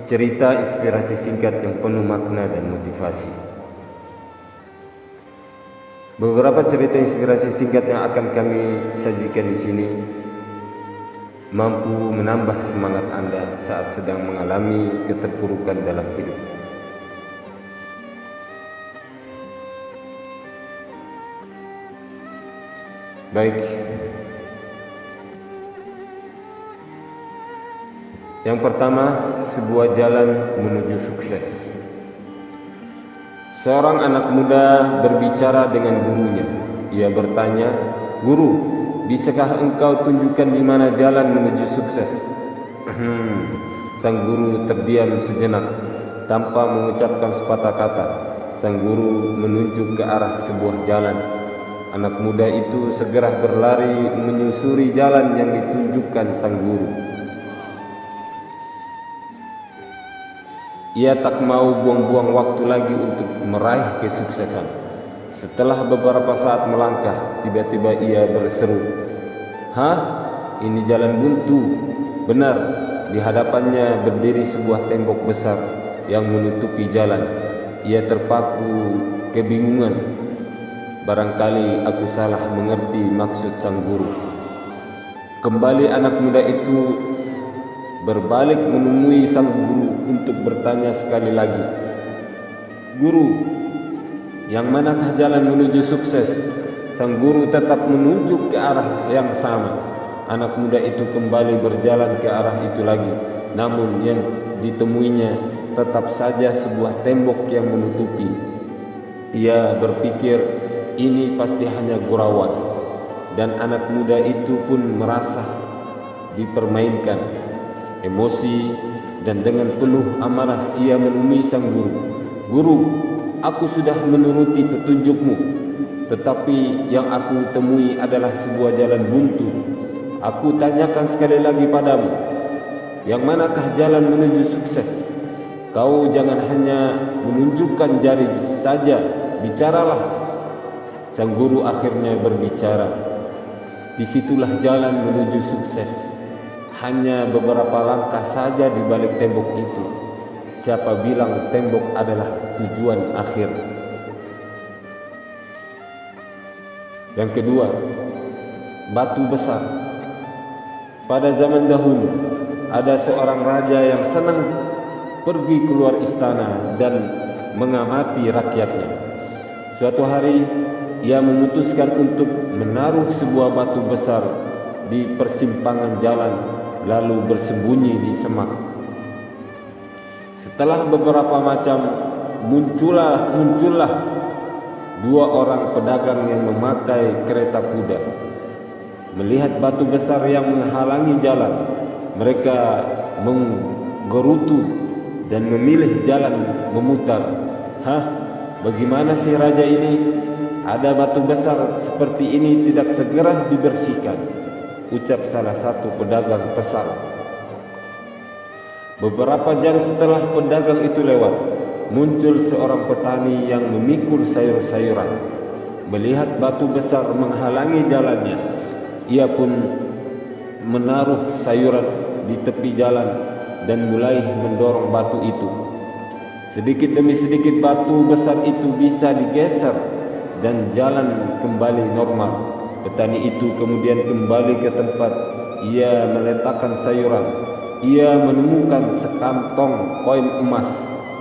cerita inspirasi singkat yang penuh makna dan motivasi. Beberapa cerita inspirasi singkat yang akan kami sajikan di sini mampu menambah semangat Anda saat sedang mengalami keterpurukan dalam hidup. Baik. Yang pertama, sebuah jalan menuju sukses. Seorang anak muda berbicara dengan gurunya. Ia bertanya, "Guru, bisakah engkau tunjukkan di mana jalan menuju sukses?" Sang guru terdiam sejenak tanpa mengucapkan sepatah kata. Sang guru menunjuk ke arah sebuah jalan. Anak muda itu segera berlari menyusuri jalan yang ditunjukkan sang guru. Ia tak mau buang-buang waktu lagi untuk meraih kesuksesan. Setelah beberapa saat melangkah, tiba-tiba ia berseru, "Hah? Ini jalan buntu." Benar, di hadapannya berdiri sebuah tembok besar yang menutupi jalan. Ia terpaku kebingungan. Barangkali aku salah mengerti maksud sang guru. Kembali anak muda itu berbalik menemui sang guru untuk bertanya sekali lagi, "Guru, yang manakah jalan menuju sukses?" Sang guru tetap menunjuk ke arah yang sama. Anak muda itu kembali berjalan ke arah itu lagi, namun yang ditemuinya tetap saja sebuah tembok yang menutupi. Ia berpikir ini pasti hanya gurauan, dan anak muda itu pun merasa dipermainkan. Emosi dan dengan penuh amarah ia menemui sang guru. "Guru, aku sudah menuruti petunjukmu, tetapi yang aku temui adalah sebuah jalan buntu. Aku tanyakan sekali lagi padamu, yang manakah jalan menuju sukses? Kau jangan hanya menunjukkan jari saja, bicaralah." Sang guru akhirnya berbicara, "Disitulah jalan menuju sukses. Hanya beberapa langkah saja di balik tembok itu. Siapa bilang tembok adalah tujuan akhir?" Yang kedua, batu besar. Pada zaman dahulu, ada seorang raja yang senang pergi keluar istana dan mengamati rakyatnya. Suatu hari, ia memutuskan untuk menaruh sebuah batu besar di persimpangan jalan, lalu bersembunyi di semak. Setelah beberapa macam muncullah dua orang pedagang yang memakai kereta kuda. Melihat batu besar yang menghalangi jalan, mereka menggerutu dan memilih jalan memutar. "Hah, bagaimana sih raja ini? Ada batu besar seperti ini tidak segera dibersihkan," ucap salah satu pedagang kesal. Beberapa jam setelah pedagang itu lewat, muncul seorang petani yang memikul sayur-sayuran. Melihat batu besar menghalangi jalannya, ia pun menaruh sayuran di tepi jalan dan mulai mendorong batu itu. Sedikit demi sedikit batu besar itu bisa digeser dan jalan kembali normal. Petani itu kemudian kembali ke tempat ia meletakkan sayuran. Ia menemukan sekantong koin emas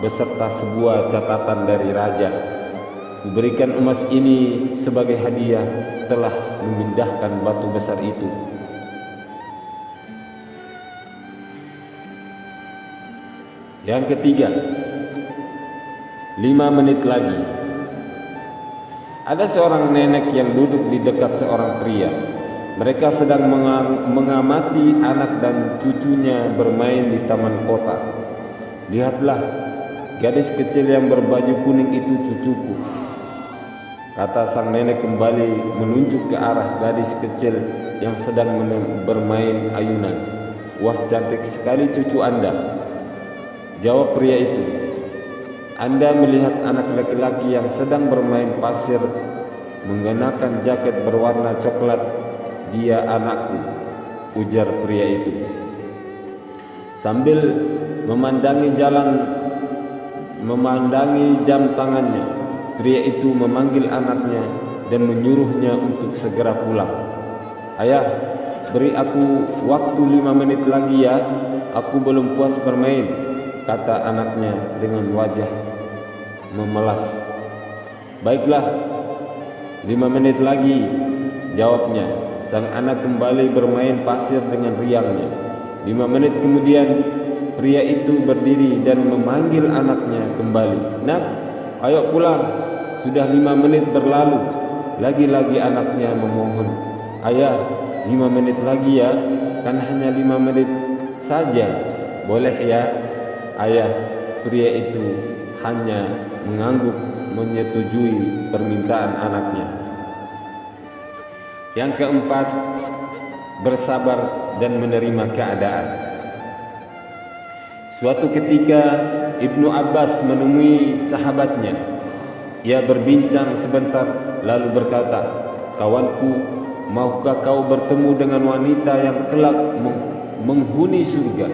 beserta sebuah catatan dari raja. "Kuberikan emas ini sebagai hadiah telah memindahkan batu besar itu." Yang ketiga, 5 menit lagi. Ada seorang nenek yang duduk di dekat seorang pria. Mereka sedang mengamati anak dan cucunya bermain di taman kota. "Lihatlah, gadis kecil yang berbaju kuning itu cucuku," kata sang nenek kembali menunjuk ke arah gadis kecil yang sedang bermain ayunan. "Wah, cantik sekali cucu Anda," jawab pria itu. "Anda melihat anak laki-laki yang sedang bermain pasir mengenakan jaket berwarna coklat. Dia anakku," ujar pria itu. Sambil memandangi jam tangannya, pria itu memanggil anaknya dan menyuruhnya untuk segera pulang. "Ayah, beri aku waktu 5 menit lagi ya, aku belum puas bermain," kata anaknya dengan wajah memelas. "Baiklah, 5 menit lagi," jawabnya. Sang anak kembali bermain pasir dengan riangnya. 5 menit kemudian, pria itu berdiri dan memanggil anaknya kembali. "Nak, ayo pulang, sudah 5 menit berlalu." Lagi-lagi anaknya memohon, "Ayah, 5 menit lagi ya, kan hanya 5 menit saja." "Boleh ya, ayah." Pria itu hanya mengangguk menyetujui permintaan anaknya. Yang keempat, bersabar dan menerima keadaan. Suatu ketika Ibnu Abbas menemui sahabatnya. Ia berbincang sebentar lalu berkata, "Kawanku, maukah kau bertemu dengan wanita yang kelak menghuni surga?"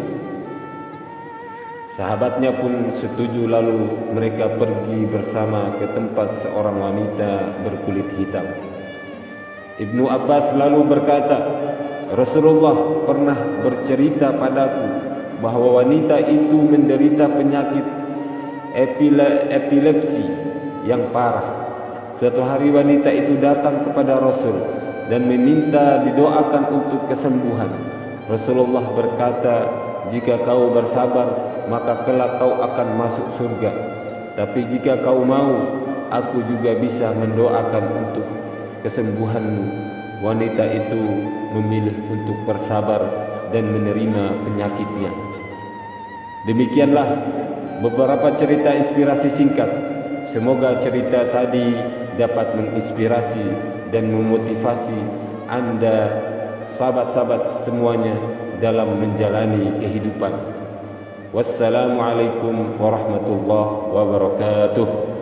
Sahabatnya pun setuju, lalu mereka pergi bersama ke tempat seorang wanita berkulit hitam. Ibnu Abbas lalu berkata, "Rasulullah pernah bercerita padaku bahwa wanita itu menderita penyakit epilepsi yang parah. Suatu hari wanita itu datang kepada Rasul dan meminta didoakan untuk kesembuhan. Rasulullah berkata, 'Jika kau bersabar, maka kelak kau akan masuk surga. Tapi jika kau mau, aku juga bisa mendoakan untuk kesembuhanmu.' Wanita itu memilih untuk bersabar dan menerima penyakitnya. Demikianlah beberapa cerita inspirasi singkat. Semoga cerita tadi dapat menginspirasi dan memotivasi Anda, sahabat-sahabat semuanya, dalam menjalani kehidupan. Wassalamualaikum warahmatullahi wabarakatuh.